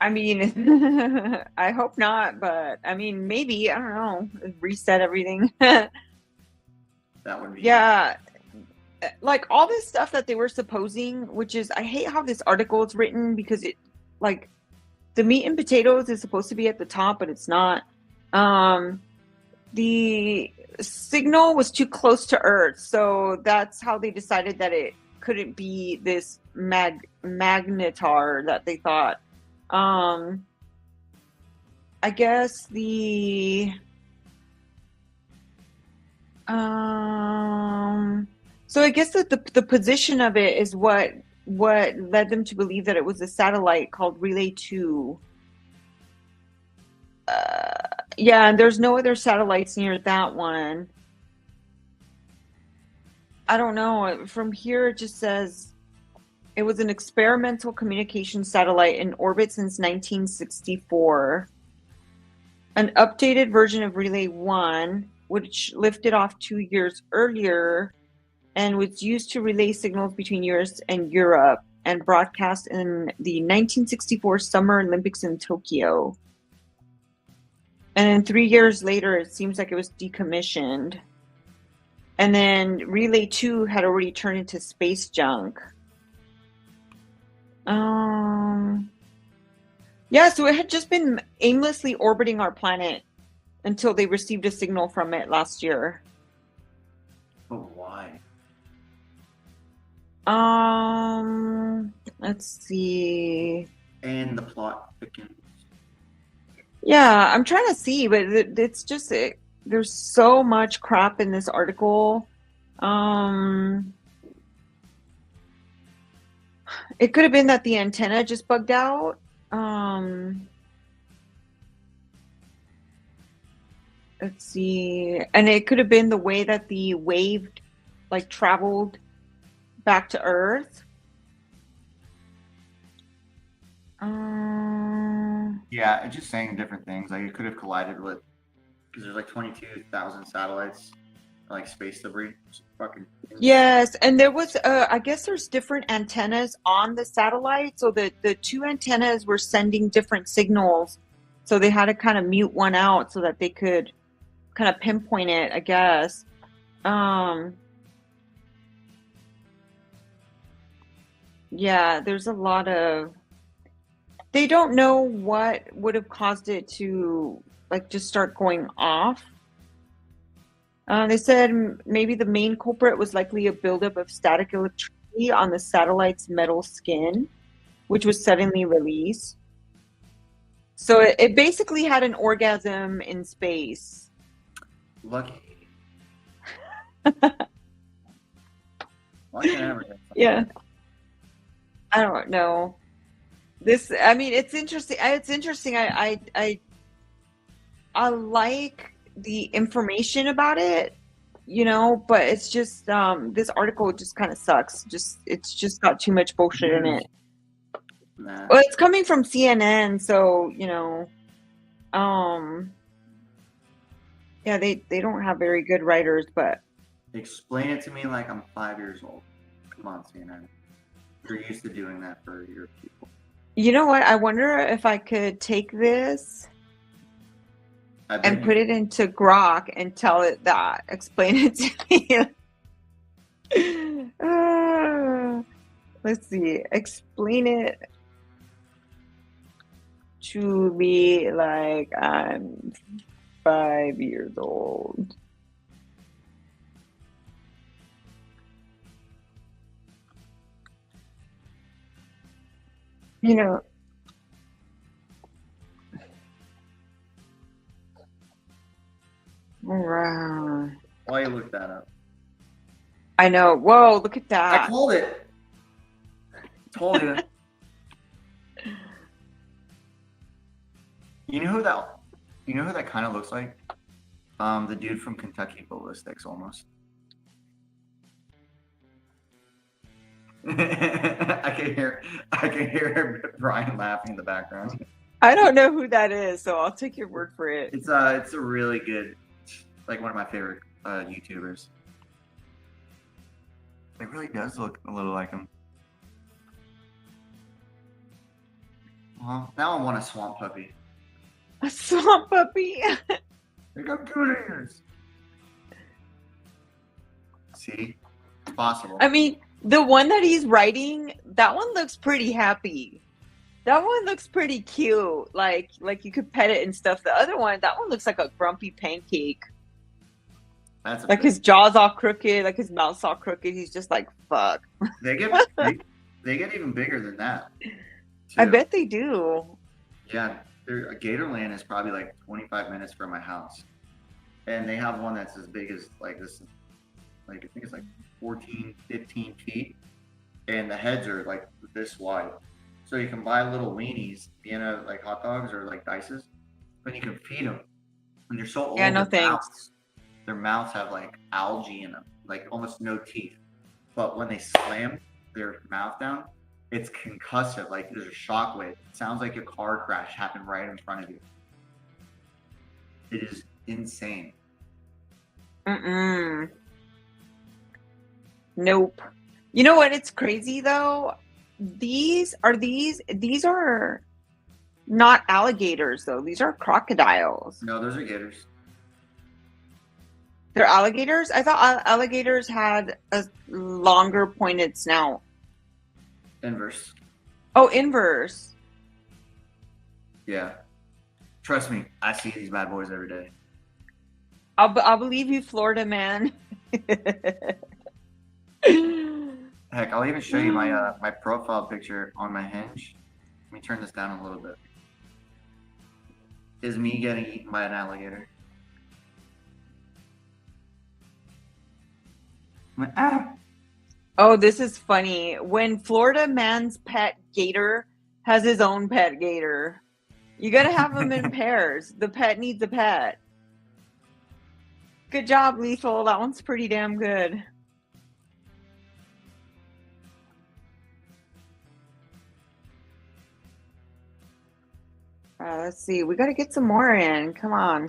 Speaker 4: I mean, I hope not, but I mean, maybe, I don't know, reset everything.
Speaker 3: That would be.
Speaker 4: Yeah. Like all this stuff that they were supposing, which is, I hate how this article is written because it, like, the meat and potatoes is supposed to be at the top, but it's not. The signal was too close to Earth, so that's how they decided that it couldn't be this magnetar that they thought. I guess so I guess that the position of it is what led them to believe that it was a satellite called Relay 2. Yeah, and there's no other satellites near that one. I don't know. From here, it just says it was an experimental communication satellite in orbit since 1964. An updated version of Relay 1, which lifted off 2 years earlier and was used to relay signals between US and Europe and broadcast in the 1964 Summer Olympics in Tokyo. And then 3 years later, it seems like it was decommissioned. And then Relay 2 had already turned into space junk. Yeah, so it had just been aimlessly orbiting our planet until they received a signal from it last year.
Speaker 3: But why?
Speaker 4: Let's see.
Speaker 3: And the plot thickens.
Speaker 4: Yeah, I'm trying to see, but it's just there's so much crap in this article. It could have been that the antenna just bugged out. Let's see, and it could have been the way that the wave like traveled back to Earth.
Speaker 3: Yeah, it's just saying different things. Like it could have collided with, because there's like 22,000 satellites like space debris. It's fucking.
Speaker 4: Yes, and there was I guess there's different antennas on the satellite, so the two antennas were sending different signals, so they had to kind of mute one out so that they could kind of pinpoint it, I guess. Yeah, there's a lot of, they don't know what would have caused it to like just start going off. They said maybe the main culprit was likely a buildup of static electricity on the satellite's metal skin, which was suddenly released. So it basically had an orgasm in space.
Speaker 3: Lucky. Why can't I ever get something?
Speaker 4: Yeah. I don't know. This, I mean, it's interesting. It's interesting. I like the information about it, you know, but it's just this article just kind of sucks. It's just got too much bullshit in it.
Speaker 3: Nah.
Speaker 4: Well, it's coming from CNN, so you know, yeah, they don't have very good writers, but
Speaker 3: Explain it to me like I'm 5 years old. Come on, CNN. You're used to doing that for your people.
Speaker 4: you know what? I wonder if I could take this
Speaker 3: I bet
Speaker 4: and
Speaker 3: you-
Speaker 4: put it into Grok and tell it that. Explain it to me. Let's see. Explain it to me like I'm 5 years old. You know, wow.
Speaker 3: Why you look that up?
Speaker 4: I know. Whoa, look at
Speaker 3: I
Speaker 4: that.
Speaker 3: called it. Told you. You know who that kind of looks like? The dude from Kentucky Ballistics, almost. I can hear Brian laughing in the background.
Speaker 4: I don't know who that is, so I'll take your word for it.
Speaker 3: It's a really good, like one of my favorite YouTubers. It really does look a little like him. Well, now I want a swamp puppy.
Speaker 4: A swamp puppy.
Speaker 3: They got good ears. See, it's possible.
Speaker 4: I mean, the one that he's writing, that one looks pretty happy. That one looks pretty cute. Like you could pet it and stuff. The other one, that one looks like a grumpy pancake.
Speaker 3: That's a
Speaker 4: Like his jaw's all crooked, like his mouth's all crooked. He's just like, fuck.
Speaker 3: they get even bigger than that.
Speaker 4: I
Speaker 3: too.
Speaker 4: bet they do.
Speaker 3: Yeah, Gatorland is probably like 25 minutes from my house, and they have one that's as big as like this, like I think it's like 14, 15 feet, and the heads are like this wide. So you can buy little weenies, you know, like hot dogs or like dices, but you can feed them. When they're so old,
Speaker 4: Yeah, no thanks.
Speaker 3: Their mouths have like algae in them, like almost no teeth. But when they slam their mouth down, it's concussive. Like there's a shockwave. It sounds like a car crash happened right in front of you. It is insane.
Speaker 4: Mm-mm. Nope. You know what? It's crazy though. These are not alligators though. These are crocodiles.
Speaker 3: No, those are gators.
Speaker 4: They're alligators? I thought alligators had a longer pointed snout.
Speaker 3: Inverse.
Speaker 4: Oh, inverse.
Speaker 3: Yeah. Trust me, I see these bad boys every day.
Speaker 4: I'll believe you, Florida man.
Speaker 3: Heck, I'll even show you my my profile picture on my Hinge. Let me turn this down a little bit. Is me getting eaten by an alligator. I'm like, ah!
Speaker 4: Oh, this is funny. When Florida man's pet gator has his own pet gator, you gotta have them in pairs. The pet needs a pet. Good job, Lethal. That one's pretty damn good. Let's see. We gotta get some more in. Come on.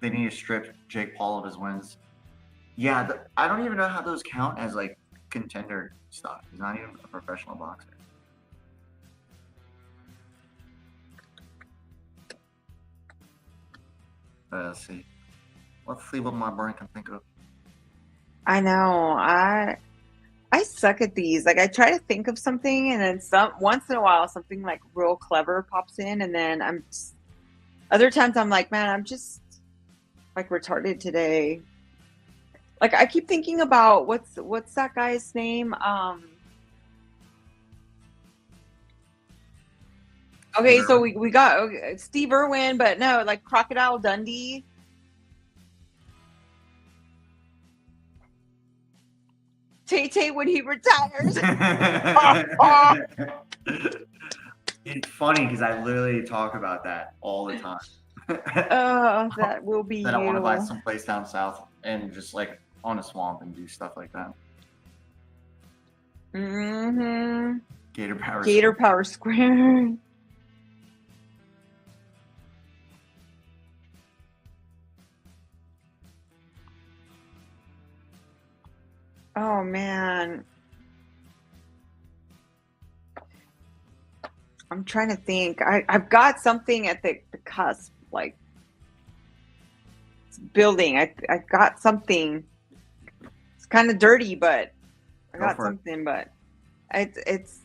Speaker 3: They need to strip Jake Paul of his wins. Yeah, I don't even know how those count as like contender stuff. He's not even a professional boxer. Let's see. Let's see what my brain can think of.
Speaker 4: I know. I suck at these. Like I try to think of something, and then once in a while something like real clever pops in, and then other times I'm like, man, I'm just like retarded today. Like I keep thinking about what's that guy's name? Okay, so we got Steve Irwin, but no, like Crocodile Dundee. Tay when he retires.
Speaker 3: It's funny because I literally talk about that all the time.
Speaker 4: Oh, that will be
Speaker 3: That I want to buy
Speaker 4: you.
Speaker 3: some place down south and just like on a swamp and do stuff like that.
Speaker 4: Mm-hmm.
Speaker 3: Gator Power.
Speaker 4: Gator Power Square. Oh man. I'm trying to think. I've got something at the cusp, like it's building. I've got something. It's kind of dirty, but I got something. But it's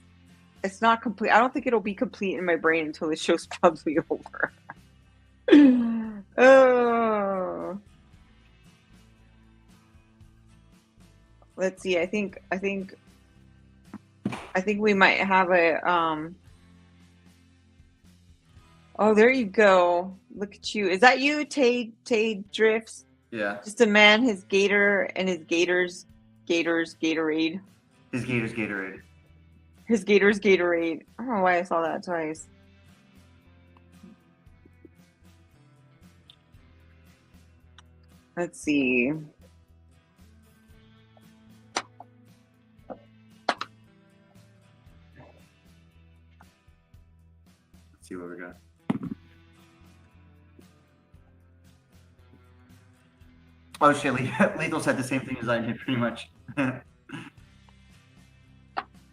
Speaker 4: not complete. I don't think it'll be complete in my brain until the show's probably over. Oh. Let's see. I think we might have a Oh, there you go. Look at you. Is that you, Tay Drifts?
Speaker 3: Yeah.
Speaker 4: Just a man, his gator, and his Gatorade.
Speaker 3: His Gator's Gatorade.
Speaker 4: His Gator's Gatorade. I don't know why I saw that twice. Let's see.
Speaker 3: Let's see what we got. Oh shit, Lethal said the same thing as I did pretty much.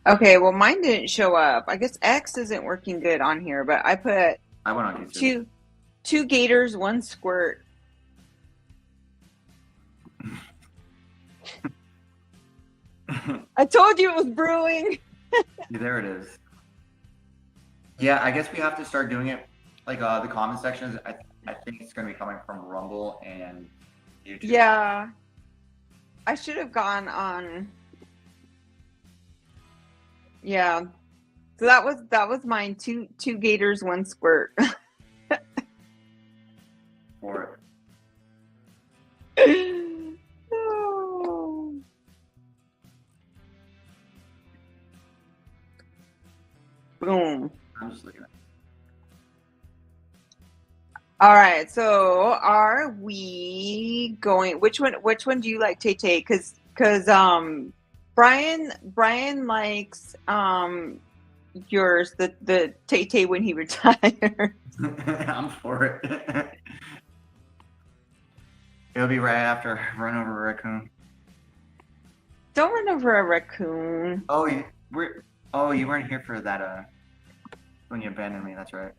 Speaker 4: Okay, well mine didn't show up. I guess X isn't working good on here, but I put
Speaker 3: I went on YouTube.
Speaker 4: two gators, one squirt. I told you it was brewing.
Speaker 3: Yeah, there it is. Yeah, I guess we have to start doing it. Like the comment sections, I think it's gonna be coming from Rumble and YouTube.
Speaker 4: Yeah. I should have gone on. Yeah. So that was mine. Two gators, one squirt.
Speaker 3: For
Speaker 4: Oh. Boom.
Speaker 3: I'm just looking at.
Speaker 4: All right. So are we going? Which one do you like, Tay Tay? Because Brian likes yours, the Tay Tay when he retired.
Speaker 3: I'm for it. It'll be right after Run Over a Raccoon.
Speaker 4: Don't run over a raccoon.
Speaker 3: Oh, you weren't here for that when you abandoned me. That's right.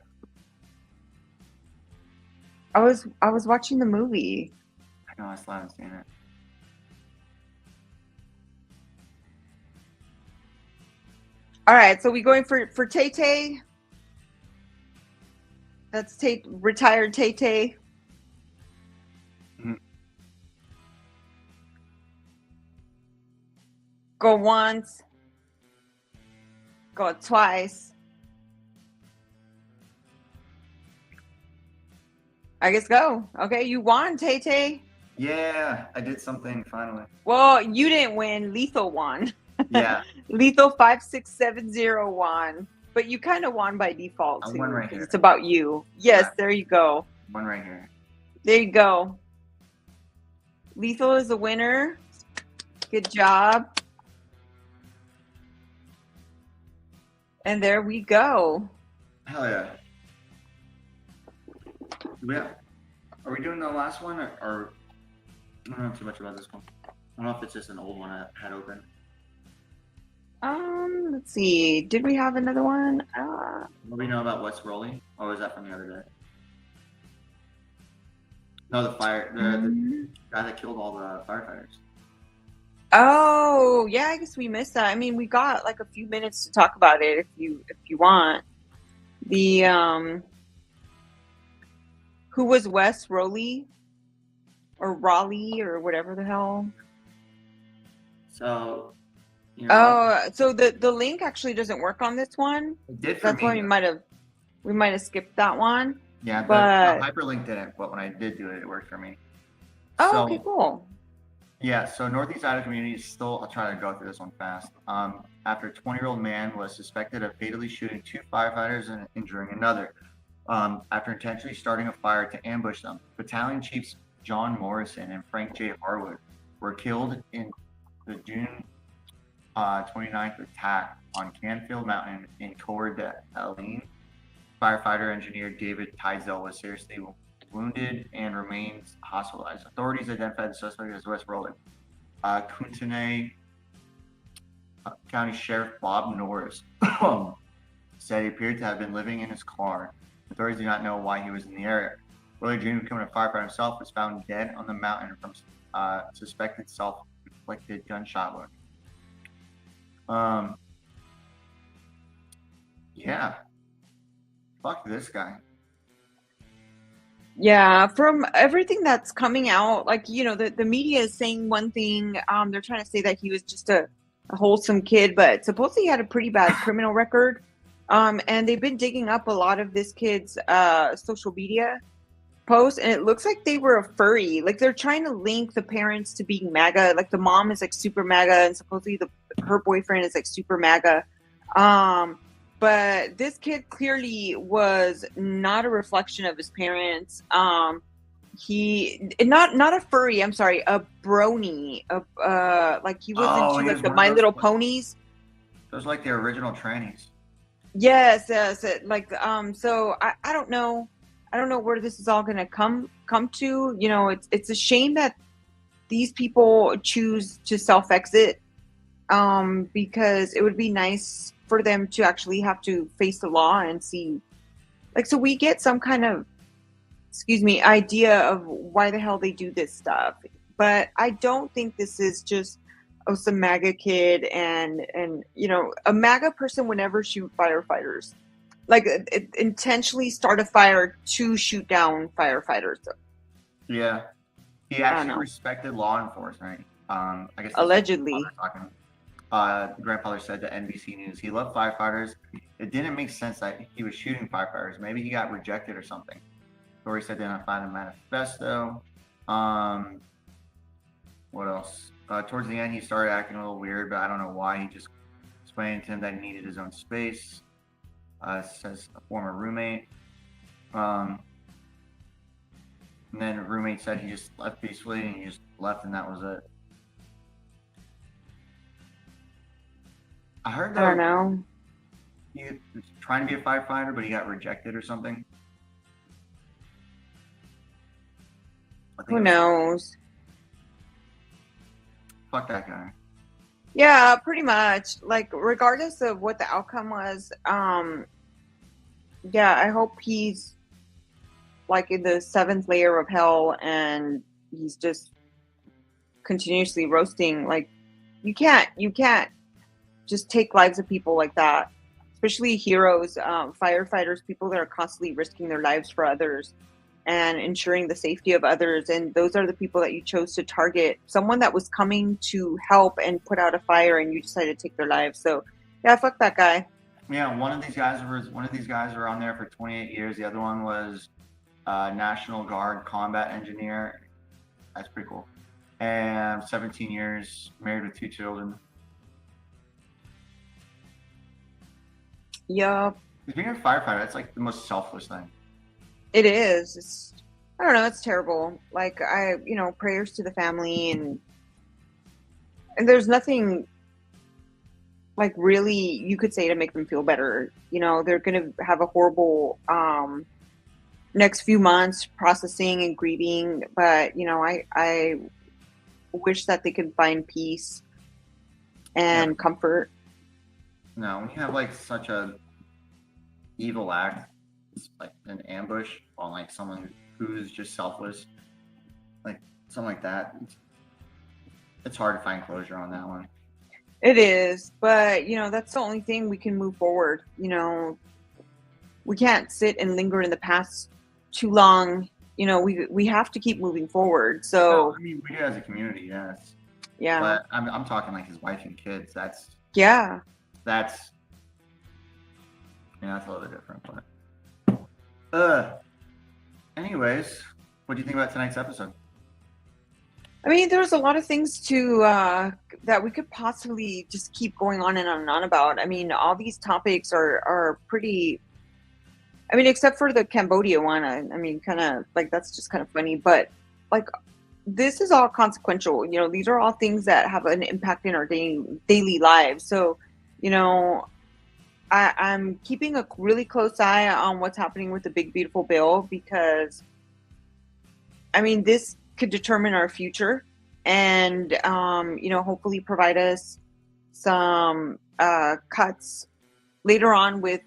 Speaker 4: I was watching the movie.
Speaker 3: I know, I still haven't seen it.
Speaker 4: All right, so we going for Tay Tay. That's retired Tay Tay.
Speaker 3: Mm-hmm.
Speaker 4: Go once. Go twice. I guess go. Okay, you won, Tay Tay.
Speaker 3: Yeah, I did something finally.
Speaker 4: Well, you didn't win. Lethal won.
Speaker 3: Yeah.
Speaker 4: Lethal 5670 won. But you kind of won by default
Speaker 3: I
Speaker 4: too.
Speaker 3: won right
Speaker 4: 'cause
Speaker 3: here.
Speaker 4: It's about you. Yes,
Speaker 3: Yeah.
Speaker 4: there you go.
Speaker 3: One right here.
Speaker 4: There you go. Lethal is the winner. Good job. And there we go.
Speaker 3: Hell yeah. Are we doing the last one or I don't know too much about this one? I don't know if it's just an old one I had open.
Speaker 4: Let's see. Did we have another one?
Speaker 3: What do we know about West Rowley? Or was that from the other day? No, the guy that killed all the firefighters.
Speaker 4: Oh, yeah, I guess we missed that. I mean, we got like a few minutes to talk about it if you want. The who was Wes Rowley or Raleigh or whatever the hell?
Speaker 3: So,
Speaker 4: So the link actually doesn't work on this one.
Speaker 3: It did for
Speaker 4: That's
Speaker 3: me.
Speaker 4: why we might have skipped that one.
Speaker 3: Yeah,
Speaker 4: but
Speaker 3: the hyperlink didn't, but when I did do it, it worked for me.
Speaker 4: Oh, okay, cool.
Speaker 3: Yeah, so Northeast Idaho community is still, I'll try to go through this one fast. After a 20-year-old man was suspected of fatally shooting 2 firefighters and injuring another. After intentionally starting a fire to ambush them, Battalion Chiefs John Morrison and Frank J. Harwood were killed in the June 29th attack on Canfield Mountain in Coeur d'Alene. Firefighter engineer David Teisel was seriously wounded and remains hospitalized. Authorities identified the suspect as West Rowley. Kootenai County Sheriff Bob Norris said he appeared to have been living in his car. Authorities do not know why he was in the area. Rowley, dreaming of becoming a firefighter himself, was found dead on the mountain from suspected self-inflicted gunshot wound. Yeah. Fuck this guy.
Speaker 4: Yeah, from everything that's coming out, like, the media is saying one thing. They're trying to say that he was just a wholesome kid, but supposedly he had a pretty bad criminal record. And they've been digging up a lot of this kid's social media posts, and it looks like they were a furry. Like, they're trying to link the parents to being MAGA. Like, the mom is like super MAGA, and supposedly her boyfriend is like super MAGA. But this kid clearly was not a reflection of his parents. He not a furry. I'm sorry, a brony. Like he was into like the My Little Ponies.
Speaker 3: Those like the original trannies.
Speaker 4: Yes. Like So I don't know. I don't know where this is all going to come to. It's a shame that these people choose to self-exit. Because it would be nice for them to actually have to face the law and see, like, so we get some kind of, idea of why the hell they do this stuff. But I don't think this is just some MAGA kid and a MAGA person would never shoot firefighters, like intentionally start a fire to shoot down firefighters.
Speaker 3: Yeah, he actually respected law enforcement. I guess
Speaker 4: allegedly.
Speaker 3: The grandfather said to NBC News, he loved firefighters. It didn't make sense that he was shooting firefighters. Maybe he got rejected or something. Story said they didn't find a manifesto. What else? Towards the end, he started acting a little weird, but I don't know why. He just explained to him that he needed his own space. Says a former roommate. And then a roommate said he just left peacefully and he just left, and that was it. I heard that.
Speaker 4: I don't know.
Speaker 3: He was trying to be a firefighter, but he got rejected or something.
Speaker 4: Who knows?
Speaker 3: Fuck that guy.
Speaker 4: Yeah, pretty much. Like, regardless of what the outcome was, yeah, I hope he's like in the 7th layer of hell and he's just continuously roasting. Like, you can't just take lives of people like that, especially heroes, firefighters, people that are constantly risking their lives for others and ensuring the safety of others. And those are the people that you chose to target. Someone that was coming to help and put out a fire, and you decided to take their lives. So, yeah, fuck that guy.
Speaker 3: Yeah, one of these guys were on there for 28 years. The other one was National Guard combat engineer. That's pretty cool. And 17 years, married with 2 children.
Speaker 4: Yeah.
Speaker 3: Being a firefighter, that's like the most selfless thing.
Speaker 4: It is. I don't know. It's terrible. Like, prayers to the family, and there's nothing like really you could say to make them feel better. They're going to have a horrible next few months processing and grieving. But, I wish that they could find peace and comfort.
Speaker 3: No, when you have like such a evil act, it's like an ambush on like someone who's just selfless, like something like that. It's hard to find closure on that one.
Speaker 4: It is, but that's the only thing we can move forward. We can't sit and linger in the past too long. We have to keep moving forward. So
Speaker 3: No, I mean, we do as a community, yes.
Speaker 4: yeah,
Speaker 3: But I'm talking like his wife and kids. That's
Speaker 4: yeah.
Speaker 3: that's a little bit different. But anyways, what do you think about tonight's episode?
Speaker 4: I mean, there's a lot of things that we could possibly just keep going on and on and on about. I mean, all these topics are pretty. I mean, except for the Cambodia one. I mean, kind of like that's just kind of funny, but like this is all consequential. These are all things that have an impact in our daily lives. So, I'm keeping a really close eye on what's happening with the Big Beautiful Bill, because I mean, this could determine our future and hopefully provide us some cuts later on with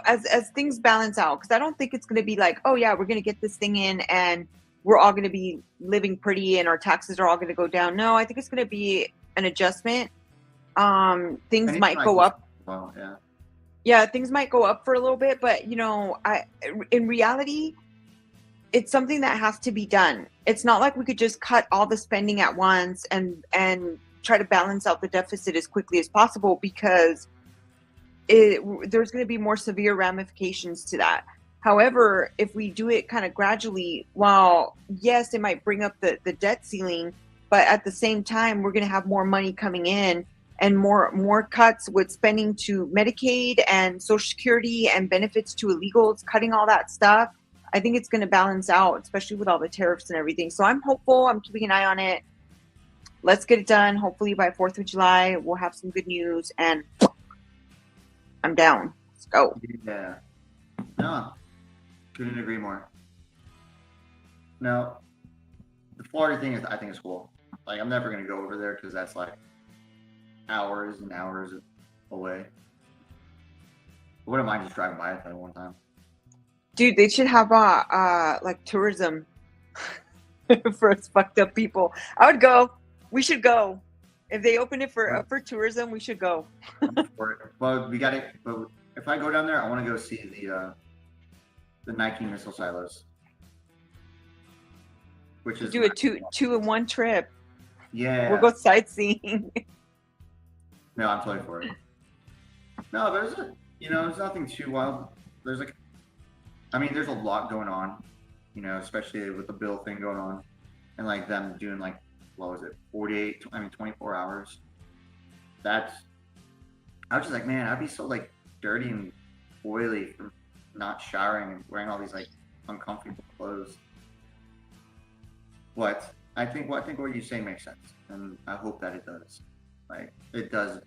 Speaker 4: as things balance out, because I don't think it's going to be like, oh yeah, we're going to get this thing in and we're all going to be living pretty and our taxes are all going to go down. No, I think it's going to be an adjustment. Things might go up.
Speaker 3: Well,
Speaker 4: Yeah, things might go up for a little bit, but in reality, it's something that has to be done. It's not like we could just cut all the spending at once and try to balance out the deficit as quickly as possible, because there's going to be more severe ramifications to that. However, if we do it kind of gradually, while yes, it might bring up the debt ceiling, but at the same time, we're going to have more money coming in and more cuts with spending to Medicaid and Social Security and benefits to illegals, cutting all that stuff. I think it's going to balance out, especially with all the tariffs and everything. So I'm hopeful. I'm keeping an eye on it. Let's get it done. Hopefully by 4th of July, we'll have some good news, and I'm down. Let's go.
Speaker 3: Yeah. No, couldn't agree more. No, the Florida thing I think is cool. Like, I'm never going to go over there because that's like hours and hours away. I wouldn't mind just driving by it that one time.
Speaker 4: Dude, they should have like tourism for us fucked up people. I would go. We should go. If they open it for tourism, we should go.
Speaker 3: Well, we got it. But if I go down there, I want to go see the Nike missile silos, which is
Speaker 4: do a two in one trip.
Speaker 3: Yeah,
Speaker 4: we'll go sightseeing.
Speaker 3: No, I'm totally for it. No, there's nothing too wild. There's a lot going on, especially with the bill thing going on, and like them doing like, what was it, 24 hours. I was just like, man, I'd be so like dirty and oily from not showering and wearing all these like uncomfortable clothes. But I think what you say makes sense, and I hope that it does. Like, it does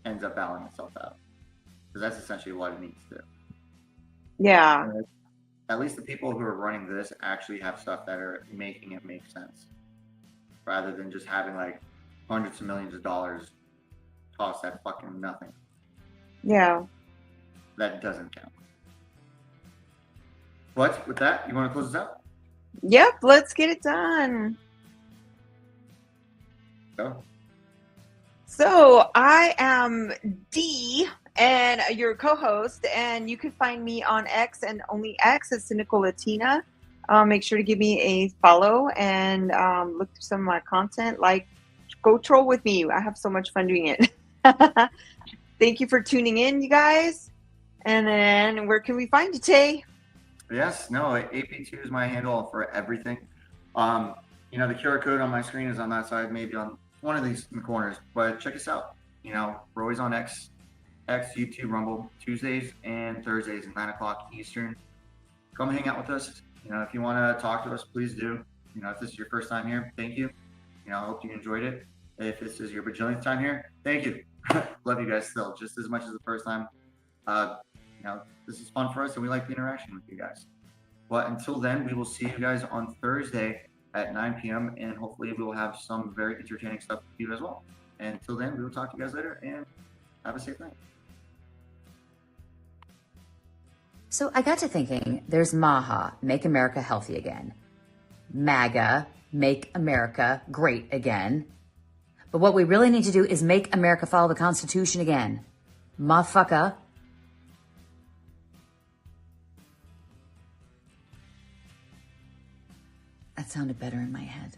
Speaker 3: ends up balancing itself out, because that's essentially what it needs to do.
Speaker 4: Yeah.
Speaker 3: At least the people who are running this actually have stuff that are making it make sense, rather than just having like hundreds of millions of dollars tossed at fucking nothing.
Speaker 4: Yeah.
Speaker 3: That doesn't count. But with that, you want to close this out?
Speaker 4: Yep, let's get it done.
Speaker 3: Go.
Speaker 4: So I am Dee, and your co-host, and you can find me on X and only X as Cynical Latina. Make sure to give me a follow and look through some of my content. Like, go troll with me. I have so much fun doing it. Thank you for tuning in, you guys. And then where can we find you, Tay?
Speaker 3: Yes, no, AP2 is my handle for everything. The QR code on my screen is on that side, maybe on one of these in the corners. But check us out. We're always on X, YouTube, Rumble, Tuesdays and Thursdays at 9 o'clock Eastern. Come hang out with us. If you want to talk to us, please do. If this is your first time here, thank you. I hope you enjoyed it. If this is your bajillionth time here, thank you. Love you guys still just as much as the first time. This is fun for us, and we like the interaction with you guys. But until then, we will see you guys on Thursday at 9 p.m. And hopefully we will have some very entertaining stuff for you as well. And until then, we will talk to you guys later and have a safe night.
Speaker 5: So I got to thinking, there's MAHA, Make America Healthy Again. MAGA, Make America Great Again. But what we really need to do is make America follow the Constitution again. Motherfucker. That sounded better in my head.